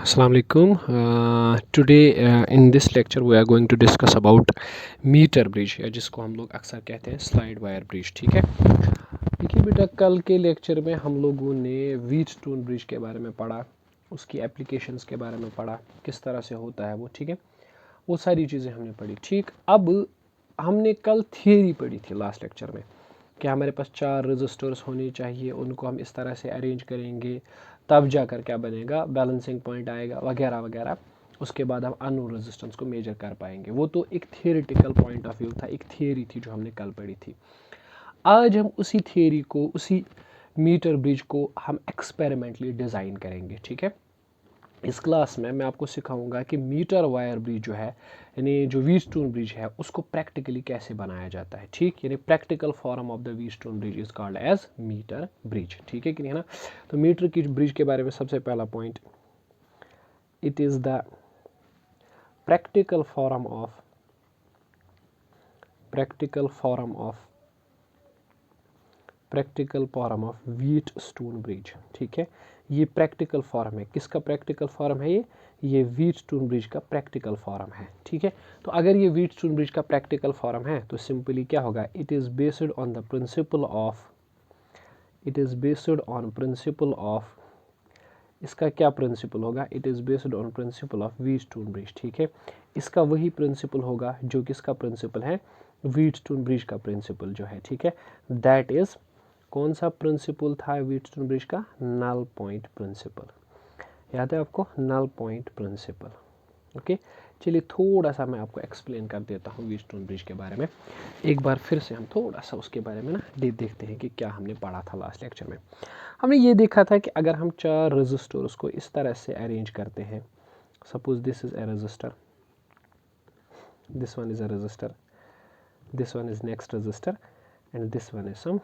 Assalamu alaikum. Today in this lecture we are going to discuss about metre bridge या जिसको हम लोग अक्सर कहते हैं स्लाइड वायर ब्रिज। ठीक है, देखिए बेटा, कल के लेक्चर में हम लोगों ने व्हीटस्टोन ब्रिज के बारे में पढ़ा, उसकी एप्लीकेशंस के बारे में पढ़ा, किस तरह से होता है वो। ठीक है, वो सारी चीज़ें हमने पढ़ी। ठीक, अब हमने कल थियरी पढ़ी थी लास्ट लेक्चर में कि हमारे पास 4 रजिस्टर्स होने चाहिए, उनको हम इस तरह से अरेंज करेंगे, तब जाकर क्या बनेगा, बैलेंसिंग पॉइंट आएगा वगैरह वगैरह। उसके बाद हम अननोन रेजिस्टेंस को मेजर कर पाएंगे। वो तो एक थियोरेटिकल पॉइंट ऑफ व्यू था, एक थियरी थी जो हमने कल पढ़ी थी। आज हम उसी थियरी को, उसी मीटर ब्रिज को हम एक्सपेरिमेंटली डिज़ाइन करेंगे। ठीक है, इस क्लास में मैं आपको सिखाऊंगा कि मीटर वायर ब्रिज जो है, यानी जो व्हीटस्टोन ब्रिज है, उसको प्रैक्टिकली कैसे बनाया जाता है। ठीक, यानी practical form of the Wheatstone bridge is called as metre bridge. ठीक है कि नहीं, है ना। तो मीटर की ब्रिज के बारे में सबसे पहला point, it is the practical form of Wheatstone bridge. ठीक है, ये प्रैक्टिकल फॉर्म है। किसका प्रैक्टिकल फॉर्म है? ये व्हीटस्टोन ब्रिज का प्रैक्टिकल फॉर्म है। ठीक है, तो अगर ये व्हीटस्टोन ब्रिज का प्रैक्टिकल फॉर्म है तो सिंपली क्या होगा, it is based on principle of इसका क्या प्रिंसिपल होगा, it is based on principle of Wheatstone bridge. ठीक है, इसका वही प्रिंसिपल होगा जो किसका प्रिंसिपल है, व्हीटस्टोन ब्रिज का प्रिंसिपल जो है। ठीक है, दैट इज़, कौन सा प्रिंसिपल था व्हीटस्टोन ब्रिज का? Null point principle. याद है आपको, नल पॉइंट प्रिंसिपल। ओके, चलिए थोड़ा सा मैं आपको एक्सप्लेन कर देता हूँ व्हीटस्टोन ब्रिज के बारे में। एक बार फिर से हम थोड़ा सा उसके बारे में ना देखते हैं कि क्या हमने पढ़ा था लास्ट लेक्चर में। हमने ये देखा था कि अगर हम 4 रजिस्टर्स को इस तरह से अरेंज करते हैं, suppose this is a resistor, this one is a resistor, this one is next resistor and this one is some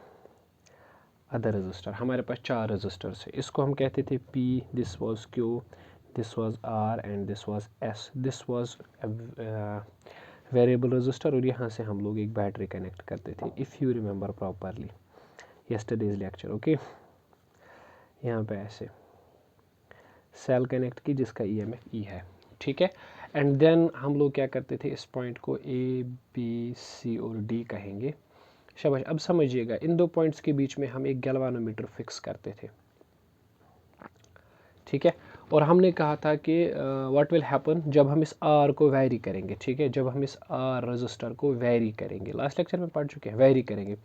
other resistor. हमारे पास 4 रजिस्टर्स है। इसको हम कहते थे P, this was Q, this was R and this was S। This was variable resistor और यहाँ से हम लोग एक बैटरी कनेक्ट करते थे, if you remember properly yesterday's lecture. Okay, यहाँ पे ऐसे सेल कनेक्ट की जिसका EMF E है। ठीक है, एंड देन हम लोग क्या करते थे, इस पॉइंट को A, B, C और D कहेंगे। शाबाश, अब समझिएगा, इन 2 पॉइंट्स के बीच में हम एक गैल्वानोमीटर फिक्स करते थे। ठीक है, और हमने कहा था कि व्हाट विल हैपन जब हम इस R को वैरी करेंगे। ठीक है, जब हम इस R रजिस्टर को वैरी करेंगे, लास्ट लेक्चर में पढ़ चुके हैं, वैरी करेंगे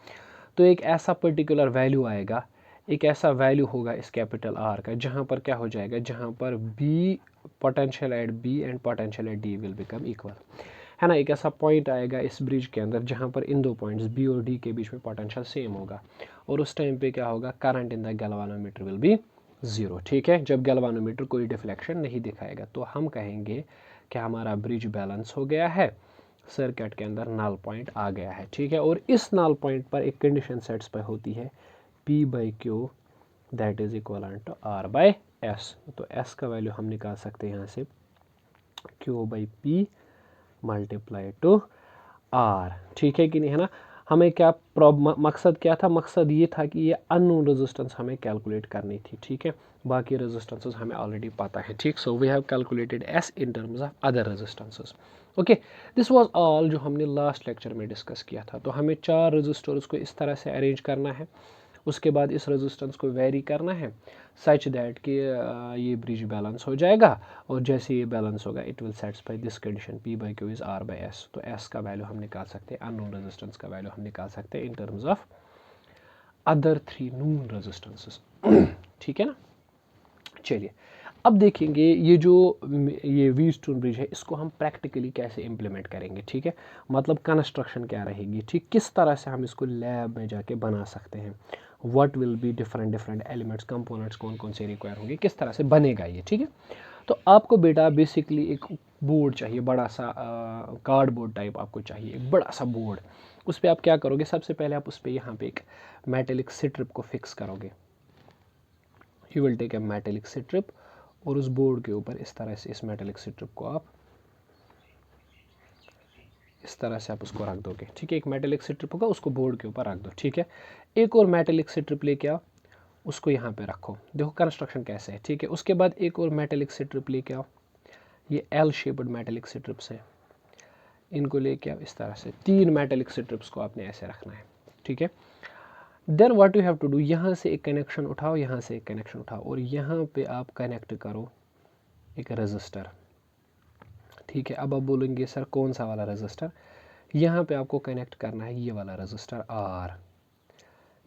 तो एक ऐसा पर्टिकुलर वैल्यू आएगा, एक ऐसा वैल्यू होगा इस कैपिटल R का, जहाँ पर क्या हो जाएगा, जहाँ पर B potential at B and potential at D will become equal, है ना। एक ऐसा पॉइंट आएगा इस ब्रिज के अंदर जहाँ पर इन 2 पॉइंट्स B और D के बीच में पोटेंशियल सेम होगा, और उस टाइम पे क्या होगा, current in the galvanometer will be 0। ठीक है, जब गैल्वानोमीटर कोई डिफ्लेक्शन नहीं दिखाएगा तो हम कहेंगे कि हमारा ब्रिज बैलेंस हो गया है, सर्किट के अंदर नल पॉइंट आ गया है। ठीक है, और इस नल पॉइंट पर एक कंडीशन सेटिस्फाई होती है, P/Q that is equal to R/S। तो S का वैल्यू हम निकाल सकते हैं यहाँ से, Q/P मल्टीप्लाई टू R। ठीक है कि नहीं, है ना। हमें क्या मकसद क्या था, मकसद ये था कि ये अननोन रेजिस्टेंस हमें कैलकुलेट करनी थी। ठीक है, बाकी रेजिस्टेंसेस हमें ऑलरेडी पता है। ठीक, so we have calculated S in terms of other resistances. Okay, this was all जो हमने लास्ट लेक्चर में डिस्कस किया था। तो हमें 4 रजिस्टर्स को इस तरह से अरेंज करना है, उसके बाद इस रेजिस्टेंस को वेरी करना है सच दैट कि ये ब्रिज बैलेंस हो जाएगा, और जैसे ये बैलेंस होगा it will satisfy this condition, P/Q is R/S। तो S का वैल्यू हम निकाल सकते हैं, अननोन रेजिस्टेंस का वैल्यू हम निकाल सकते हैं इन terms of other 3 known resistances. ठीक है ना। चलिए अब देखेंगे ये व्हीटस्टोन ब्रिज है, इसको हम प्रैक्टिकली कैसे इम्प्लीमेंट करेंगे। ठीक है, मतलब कंस्ट्रक्शन क्या रहेगी, ठीक, किस तरह से हम इसको लैब में जाके बना सकते हैं, what will be different elements, components कौन कौन से रिक्वायर होंगे, किस तरह से बनेगा ये। ठीक है, तो आपको बेटा बेसिकली एक बोर्ड चाहिए, बड़ा सा कार्डबोर्ड टाइप आपको चाहिए, एक बड़ा सा बोर्ड। उस पर आप क्या करोगे, सबसे पहले आप उस पर यहाँ पे एक मेटेलिक स्ट्रिप को फिक्स करोगे। You will take a metallic strip और उस बोर्ड के ऊपर इस तरह से इस मेटेलिक स्ट्रिप को आप इस तरह से आप उसको रख दोगे। ठीक है, एक मेटेलिक स्ट्रिप होगा, उसको बोर्ड के ऊपर रख दो। ठीक है, एक और मेटेलिक स्ट्रिप लेके आओ, उसको यहाँ पे रखो। देखो कंस्ट्रक्शन कैसे है, ठीक है। उसके बाद एक और मेटेलिक स्ट्रिप लेके आओ, ये एल शेप्ड मेटेलिक स्ट्रिप्स है, इनको लेके आओ इस तरह से। 3 मेटेलिक स्ट्रिप्स को आपने ऐसे रखना है, ठीक है। Then what you have to do, यहाँ से एक कनेक्शन उठाओ, यहाँ से एक कनेक्शन उठाओ, और यहाँ पे आप कनेक्ट करो एक रजिस्टर, ठीक है। अब आप बोलेंगे सर कौन सा वाला रजिस्टर, यहाँ पे आपको कनेक्ट करना है ये वाला रजिस्टर आर,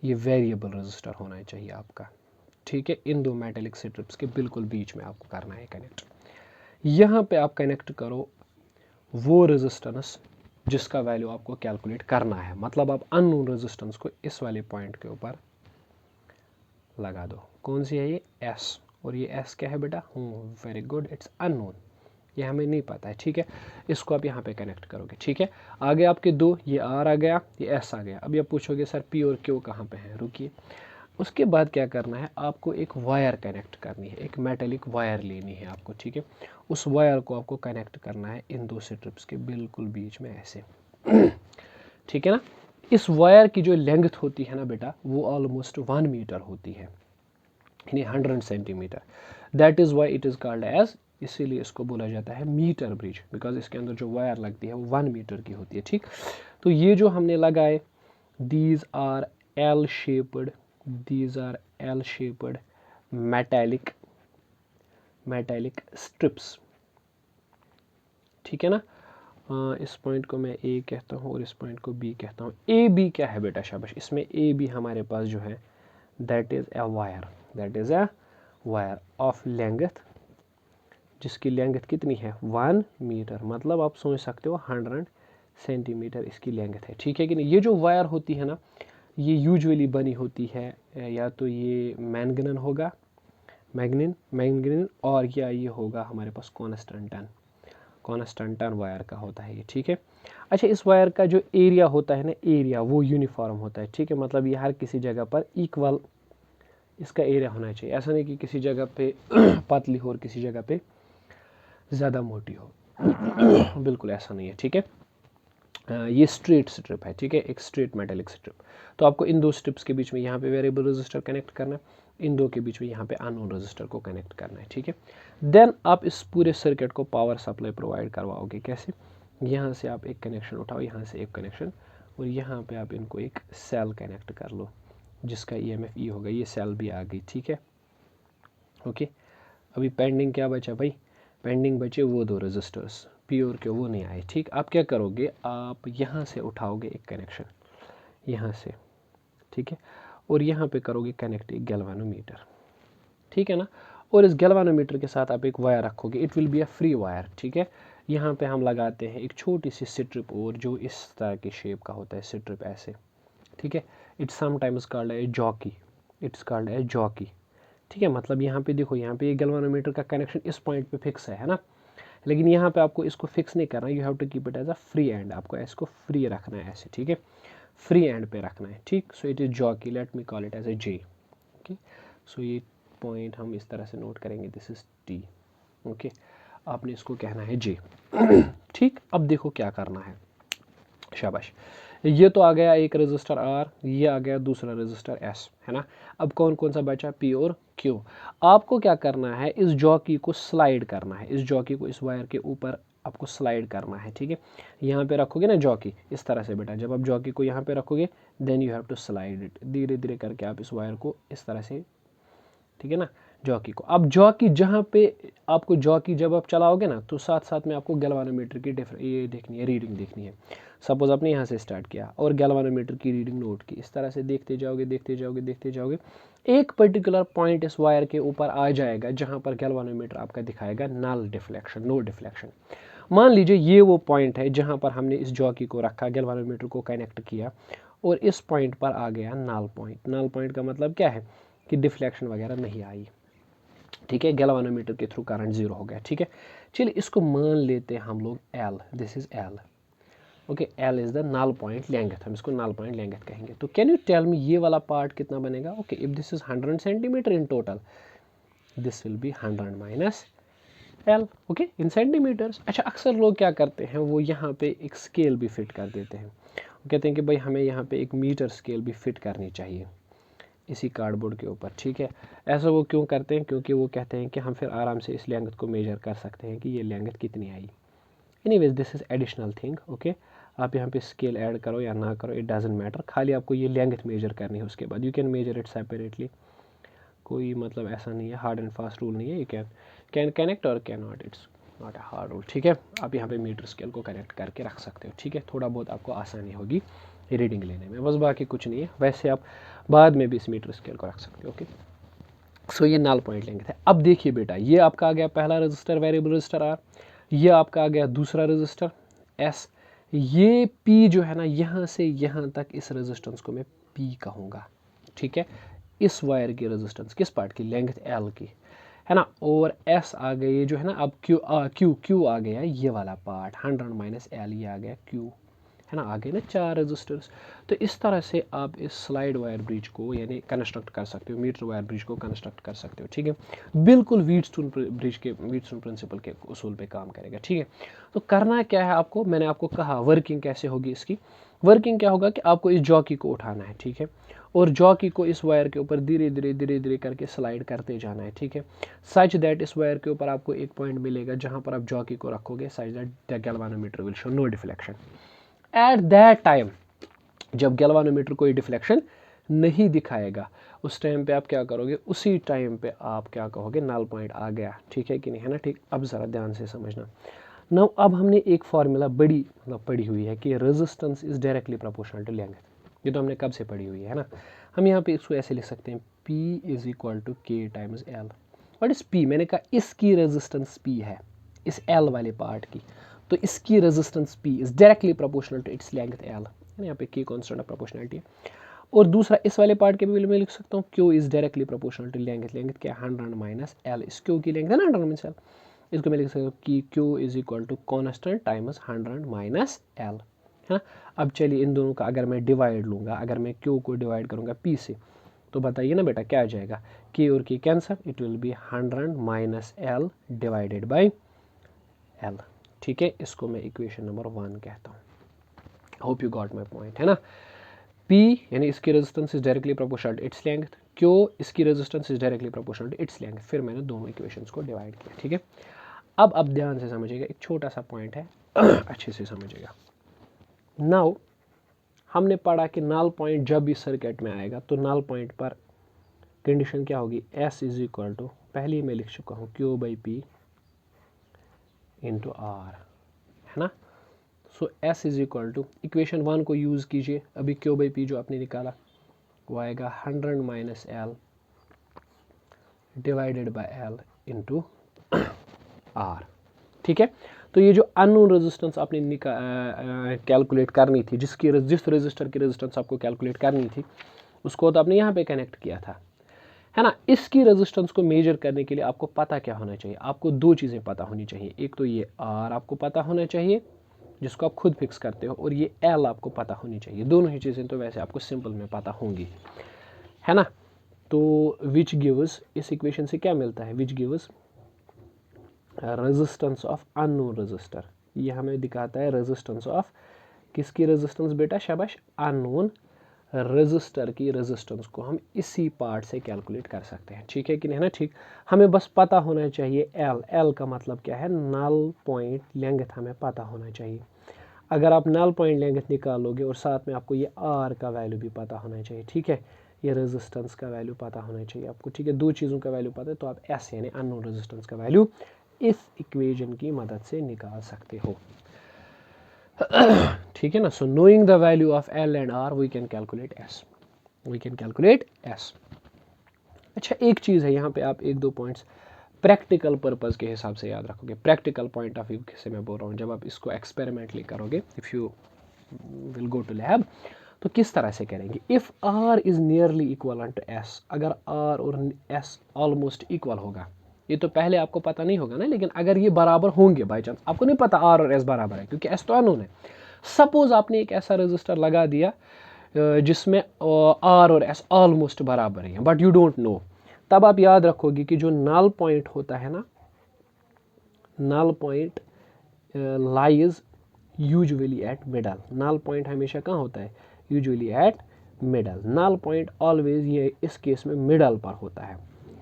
ये वेरिएबल रजिस्टर होना चाहिए आपका, ठीक है। इन 2 मेटेलिक स्ट्रिप्स के बिल्कुल बीच में आपको करना है कनेक्ट। यहाँ पे आप कनेक्ट करो वो रेजिस्टेंस जिसका वैल्यू आपको कैलकुलेट करना है, मतलब आप अननोन रेजिस्टेंस को इस वाले पॉइंट के ऊपर लगा दो। कौन सी है ये, एस, और ये एस क्या है बेटा, वेरी गुड, इट्स अननोन, ये हमें नहीं पता है, ठीक है। इसको आप यहाँ पे कनेक्ट करोगे, ठीक है। आगे आपके 2, ये आर आ गया, ये एस आ गया। अब ये पूछोगे सर पी और क्यू कहाँ पे है, रुकिए। उसके बाद क्या करना है, आपको एक वायर कनेक्ट करनी है, एक मेटेलिक वायर लेनी है आपको, ठीक है। उस वायर को आपको कनेक्ट करना है इन 2 स्ट्रिप्स के बिल्कुल बीच में ऐसे, ठीक है ना। इस वायर की जो लेंथ होती है ना बेटा, वो ऑलमोस्ट 1 मीटर होती है, यानी 100 centimetre. That is why it is called as, इसीलिए इसको बोला जाता है मीटर ब्रिज, बिकॉज इसके अंदर जो वायर लगती है वो 1 मीटर की होती है, ठीक। तो ये जो हमने लगाए, these R L shaped, these are L shaped metallic strips, ठीक है ना। इस पॉइंट को मैं A कहता हूँ और इस पॉइंट को B कहता हूँ। ए बी क्या है बेटा, शाबाश, इसमें ए बी हमारे पास जो है that is a wire of length, जिसकी लेंथ कितनी है 1 मीटर, मतलब आप सोच सकते हो 100 सेंटीमीटर इसकी लेंथ है, ठीक है कि नहीं। ये जो वायर होती है ना, ये यूजुअली बनी होती है या तो ये मैंगनीन होगा, मैंगनीन, और या ये होगा हमारे पास कॉन्स्टेंटन वायर का होता है ये, ठीक है। अच्छा, इस वायर का जो एरिया होता है ना, एरिया वो यूनिफॉर्म होता है, ठीक है। मतलब ये हर किसी जगह पर इक्वल इसका एरिया होना चाहिए, ऐसा नहीं कि किसी जगह पे पतली हो और किसी जगह पे ज़्यादा मोटी हो, बिल्कुल ऐसा नहीं है, ठीक है। ये स्ट्रेट स्ट्रिप है, ठीक है, एक स्ट्रेट मेटेलिक स्ट्रिप। तो आपको इन 2 स्ट्रिप्स के बीच में यहाँ पे वेरिएबल रजिस्टर कनेक्ट करना है, इन 2 के बीच में यहाँ पे अननोन रजिस्टर को कनेक्ट करना है, ठीक है। देन आप इस पूरे सर्किट को पावर सप्लाई प्रोवाइड करवाओगे कैसे, यहाँ से आप एक कनेक्शन उठाओ, यहाँ से एक कनेक्शन, और यहाँ पे आप इनको एक सेल कनेक्ट कर लो जिसका EMF E होगा, ये सेल भी आ गई, ठीक है, ओके। अभी पेंडिंग क्या बचा भाई, पेंडिंग बचे वो 2 रजिस्टर्स, पी और क्यू, वो नहीं आए, ठीक। आप क्या करोगे, आप यहाँ से उठाओगे एक कनेक्शन, यहाँ से, ठीक है, और यहाँ पे करोगे कनेक्ट एक गैल्वानोमीटर, ठीक है ना। और इस गैल्वानोमीटर के साथ आप एक वायर रखोगे, it will be a free wire, ठीक है। यहाँ पे हम लगाते हैं एक छोटी सी स्ट्रिप, और जो इस तरह की शेप का होता है स्ट्रिप ऐसे, ठीक है। It's sometimes called a jockey, ठीक है। मतलब यहाँ पे देखो, यहाँ पे ये गैल्वानोमीटर का कनेक्शन इस पॉइंट पे फिक्स है ना, लेकिन यहाँ पे आपको इसको फिक्स नहीं करना, you have to keep it as a free end, आपको इसको फ्री रखना है ऐसे, ठीक है, फ्री एंड पे रखना है, ठीक। So it is jockey, let me call it as A J, okay. So ये पॉइंट हम इस तरह से नोट करेंगे, दिस इज टी, ओके। आपने इसको कहना है जे, ठीक। अब देखो क्या करना है, शाबाश, ये तो आ गया एक रजिस्टर आर, ये आ गया दूसरा रजिस्टर एस, है ना। अब कौन कौन सा बचा, पी और क्यू। आपको क्या करना है, इस जॉकी को स्लाइड करना है, इस जॉकी को इस वायर के ऊपर आपको स्लाइड करना है, ठीक है। यहाँ पे रखोगे ना जॉकी इस तरह से बेटा, जब आप जॉकी को यहाँ पे रखोगे then you have to slide it, धीरे धीरे करके आप इस वायर को इस तरह से, ठीक है ना, जॉकी को। अब जॉकी जहाँ पे आपको जॉकी जब आप चलाओगे ना, तो साथ साथ में आपको गैल्वानोमीटर की ये देखनी है, रीडिंग देखनी है। सपोज आपने यहाँ से स्टार्ट किया और गैल्वानोमीटर की रीडिंग नोट की, इस तरह से देखते जाओगे देखते जाओगे देखते जाओगे, एक पर्टिकुलर पॉइंट इस वायर के ऊपर आ जाएगा जहाँ पर गैल्वानोमीटर आपका दिखाएगा नल डिफ्लेक्शन, नो डिफ्लेक्शन। मान लीजिए ये वो पॉइंट है जहाँ पर हमने इस जॉकी को रखा, गैल्वानोमीटर को कनेक्ट किया, और इस पॉइंट पर आ गया नल पॉइंट। नल पॉइंट का मतलब क्या है कि डिफ्लेक्शन वगैरह नहीं आई, ठीक है, गैल्वानोमीटर के थ्रू करंट 0 हो गया, ठीक है। चलिए इसको मान लेते हैं हम लोग L, this is L, okay. L is the null point length, हम इसको नल पॉइंट लेंथ कहेंगे। तो कैन यू टेल मी ये वाला पार्ट कितना बनेगा, okay. If this is 100 centimetre in total, this will be 100 minus L, okay, in centimetres. अच्छा, अक्सर लोग क्या करते हैं, वो यहाँ पे एक स्केल भी फिट कर देते हैं, वो कहते हैं कि भाई हमें यहाँ पे एक मीटर स्केल भी फिट करनी चाहिए, इसी कार्डबोर्ड के ऊपर, ठीक है। ऐसा वो क्यों करते हैं? क्योंकि वो कहते हैं कि हम फिर आराम से इस लेंथ को मेजर कर सकते हैं कि ये लेंथ कितनी आई। Anyways this is additional thing, okay. आप यहाँ पे स्केल ऐड करो या ना करो, इट डजेंट मैटर, खाली आपको ये लेंथ मेजर करनी है। उसके बाद you can measure it separately, कोई मतलब ऐसा नहीं है, हार्ड एंड फास्ट रूल नहीं है। यू कैन कनेक्ट और can not, it's not a hard rule, ठीक है। आप यहाँ पे मीटर स्केल को कनेक्ट करके रख सकते हो, ठीक है। थोड़ा बहुत आपको आसानी होगी रीडिंग लेने में, बस बाकी कुछ नहीं है। वैसे आप बाद में भी इस मीटर स्केल को रख सकते हो, ओके। सो ये नल पॉइंट लेंथ है। अब देखिए बेटा, ये आपका आ गया पहला रजिस्टर, वेरिएबल रजिस्टर आर। ये आपका आ गया दूसरा रजिस्टर एस। ये पी जो है ना, यहाँ से यहाँ तक इस रेजिस्टेंस को मैं पी कहूँगा, ठीक है। इस वायर की रेजिस्टेंस किस पार्ट की? लेंथ एल की, है ना। और एस आ गया ये जो है ना, अब क्यू आ गया ये वाला पार्ट, 100 माइनस एल, ये आ गया क्यू, है ना। आ गए ना 4 रजिस्टर्स। तो इस तरह से आप इस स्लाइड वायर ब्रिज को यानी कंस्ट्रक्ट कर सकते हो, मीटर वायर ब्रिज को कंस्ट्रक्ट कर सकते हो, ठीक है। बिल्कुल व्हीटस्टोन ब्रिज के, व्हीटस्टोन प्रिंसिपल के उसूल पे काम करेगा, ठीक है। तो करना क्या है आपको, मैंने आपको कहा वर्किंग कैसे होगी इसकी। वर्किंग क्या होगा कि आपको इस जॉकी को उठाना है, ठीक है। और जॉकी को इस वायर के ऊपर धीरे धीरे धीरे धीरे करके स्लाइड करते जाना है, ठीक है। सच दैट इस वायर के ऊपर आपको एक पॉइंट मिलेगा जहां पर आप जॉकी को रखोगे, such that the galvanometer will show no deflection. At that time, जब गैल्वानोमीटर कोई डिफ्लेक्शन नहीं दिखाएगा, उस टाइम पे आप क्या करोगे, उसी टाइम पे आप क्या कहोगे, नल पॉइंट आ गया, ठीक है कि नहीं, है ना। ठीक, अब ज़रा ध्यान से समझना। नाउ अब हमने एक फॉर्मूला पढ़ी हुई है कि resistance is directly proportional to length. ये तो हमने कब से पढ़ी हुई है ना। हम यहाँ पे इसको ऐसे लिख सकते हैं, P इज इक्वल टू के times L. What is P? मैंने कहा इसकी रेजिस्टेंस P है, इस L वाले पार्ट की। तो इसकी resistance P is directly proportional to its length L। यहाँ पे K कॉन्स्टेंट ऑफ प्रोपोर्शनलिटी है। और दूसरा इस वाले पार्ट के भी मैं लिख सकता हूँ, Q is directly proportional to length. Length क्या है? 100 माइनस L। इस Q की लेंथ है ना 100 माइनस L। इसको मैं लिख सकता हूँ कि Q is equal to constant times 100 minus L, है ना। अब चलिए इन दोनों का अगर मैं डिवाइड लूँगा, अगर मैं Q को डिवाइड करूँगा P से, तो बताइए ना बेटा क्या आ जाएगा? K और K cancer, it will be 100 minus L divided by L, ठीक है। इसको मैं इक्वेशन नंबर 1 कहता हूँ। Hope you got my point, है ना। P यानी इसकी resistance is directly proportional to its length, Q इसकी resistance is directly proportional to its length. फिर मैंने दोनों इक्वेशंस को डिवाइड किया, ठीक है। अब ध्यान से समझिएगा, एक छोटा सा पॉइंट है अच्छे से समझिएगा। नाउ हमने पढ़ा कि नल पॉइंट जब भी सर्किट में आएगा तो नल पॉइंट पर कंडीशन क्या होगी? S इज इक्वल टू, पहले ही मैं लिख चुका हूँ, Q by P into R, है ना। So S is equal to, equation 1 को यूज़ कीजिए, अभी Q बाई पी जो आपने निकाला वो आएगा 100 minus L divided by L into R, ठीक है। तो ये जो अननोन रेजिस्टेंस आपने कैलकुलेट करनी थी, जिस रेजिस्टर की रेजिस्टेंस आपको कैलकुलेट करनी थी, उसको तो आपने यहाँ पे कनेक्ट किया था, है ना। इसकी रेजिस्टेंस को मेजर करने के लिए आपको पता क्या होना चाहिए? आपको दो चीज़ें पता होनी चाहिए। एक तो ये आर आपको पता होना चाहिए जिसको आप खुद फिक्स करते हो, और ये एल आपको पता होनी चाहिए। दोनों ही चीज़ें तो वैसे आपको सिंपल में पता होंगी, है ना। तो विच गिव्स, इस इक्वेशन से क्या मिलता है? Which gives resistance of unknown resistor. ये हमें दिखाता है रेजिस्टेंस ऑफ, किसकी रेजिस्टेंस बेटा? शाबाश, अननोन रेजिस्टर की रेजिस्टेंस को हम इसी पार्ट से कैलकुलेट कर सकते हैं, ठीक है कि नहीं, है ना। ठीक, हमें बस पता होना चाहिए एल। एल का मतलब क्या है? नल पॉइंट लेंथ हमें पता होना चाहिए। अगर आप नल पॉइंट लेंथ निकालोगे और साथ में आपको ये आर का वैल्यू भी पता होना चाहिए, ठीक है। ये रेजिस्टेंस का वैल्यू पता होना चाहिए आपको, ठीक है। दो चीज़ों का वैल्यू पता है तो आप एस यानी अननोन रेजिस्टेंस का वैल्यू इस इक्वेशन की मदद से निकाल सकते हो, ठीक है ना। So knowing the value of L and R we can calculate S, we can calculate S. अच्छा, एक चीज़ है यहाँ पे, आप एक दो पॉइंट्स प्रैक्टिकल पर्पज़ के हिसाब से याद रखोगे। प्रैक्टिकल पॉइंट ऑफ व्यू से मैं बोल रहा हूँ, जब आप इसको एक्सपेरिमेंटली करोगे, if you will go to lab, तो किस तरह से करेंगे? If R is nearly equal to S, अगर आर और एस ऑलमोस्ट इक्वल होगा, ये तो पहले आपको पता नहीं होगा ना, लेकिन अगर ये बराबर होंगे, बाई चांस आपको नहीं पता आर और एस बराबर है क्योंकि एस तो अननोन है। सपोज आपने एक ऐसा रजिस्टर लगा दिया जिसमें आर और एस ऑलमोस्ट बराबर हैं, बट यू डोंट नो, तब आप याद रखोगे कि जो नल पॉइंट होता है ना, null point lies usually at middle. Null point हमेशा कहाँ होता है? Usually at middle. Null point always ये इस केस में मिडल पर होता है,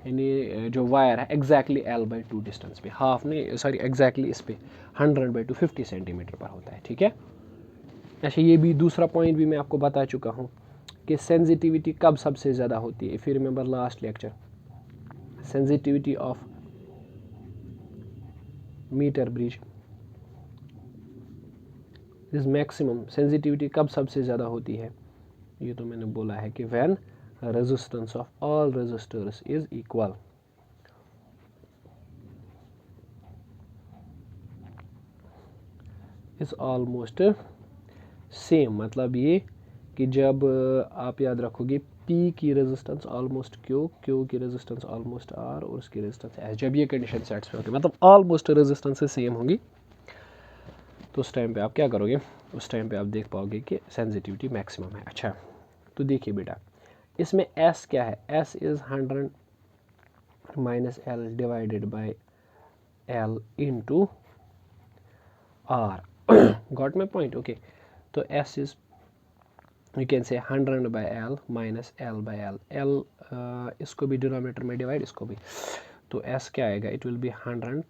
यानी जो वायर है एग्जैक्टली L/2 डिस्टेंस पे, हाफ नहीं सॉरी एग्जैक्टली इस पे 100/2 50 सेंटीमीटर पर होता है, ठीक है। अच्छा, ये भी दूसरा पॉइंट भी मैं आपको बता चुका हूँ कि सेंसिटिविटी कब सबसे ज़्यादा होती है। If you remember last lecture, sensitivity of meter bridge is maximum. Sensitivity कब सबसे ज़्यादा होती है, ये तो मैंने बोला है कि when resistance of all resistors is equal. Is almost same, मतलब ये कि जब आप याद रखोगे P की रेजिस्टेंस ऑलमोस्ट Q की रेजिस्टेंस ऑलमोस्ट R और उसकी रेजिस्टेंस S, जब ये कंडीशन सेटिस्फाई होगी मतलब ऑलमोस्ट रेजिस्टेंस सेम होंगी, तो उस टाइम पे आप क्या करोगे, उस टाइम पे आप देख पाओगे कि सेंसिटिविटी मैक्सिमम है। अच्छा, तो देखिए बेटा, इसमें S क्या है, S is 100 minus L divided by L into R। Got my point, okay. तो S is you can say 100 by L minus L by L, इसको भी डिनोमिनेटर में डिवाइड, इसको भी, तो S क्या आएगा, it will be 100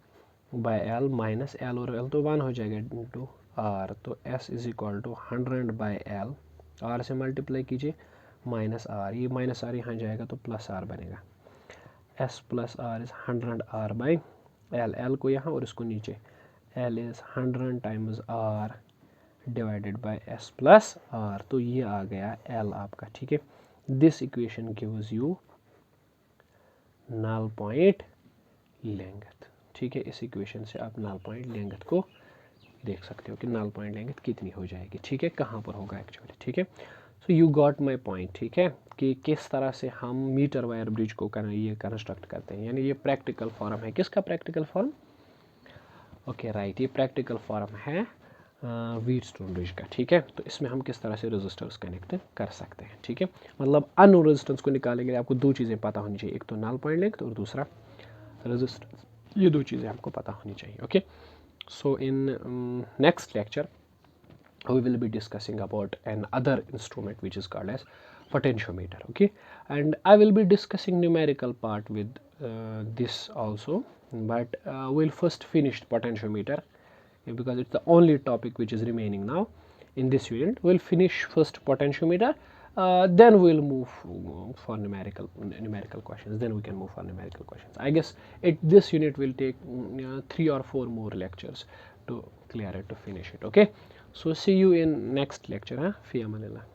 by L minus L और L तो 1 हो जाएगा इंटू R, तो S is equal to 100 by L, R से मल्टीप्लाई कीजिए माइनस R, ये माइनस R यहाँ जाएगा तो प्लस R बनेगा। S plus R is 100 R by L, L को यहाँ और इसको नीचे, L is 100 times R divided by S plus R, तो ये आ गया L आपका, ठीक है। This equation gives you null point length, ठीक है। इस इक्वेशन से आप नल पॉइंट लेंथ को देख सकते हो कि नल पॉइंट लेंथ कितनी हो जाएगी, ठीक है, कहाँ पर होगा एक्चुअली, ठीक है। So you got my point, ठीक है, कि किस तरह से हम मीटर वायर ब्रिज को ये कंस्ट्रक्ट करते हैं, यानी ये प्रैक्टिकल फॉर्म है, किसका प्रैक्टिकल फॉर्म, ओके राइट, ये प्रैक्टिकल फॉर्म है व्हीटस्टोन ब्रिज का, ठीक है। तो इसमें हम किस तरह से रेजिस्टर्स कनेक्ट कर सकते हैं, ठीक है। मतलब अननोन रेजिस्टेंस को निकालने के लिए आपको दो चीज़ें पता होनी चाहिए, एक तो नल पॉइंट लेंथ और दूसरा रेजिस्टेंस, ये दो चीज़ें आपको पता होनी चाहिए, okay. So in next lecture we will be discussing about another instrument which is called as potentiometer, okay, and I will be discussing numerical part with this also, but we'll first finish potentiometer because it's the only topic which is remaining now in this unit. We'll finish first potentiometer, then we'll move for numerical questions, then we can move for numerical questions. I guess this unit will take 3 or 4 more lectures to clear it, to finish it, okay. So see you in next lecture, fi amanillah.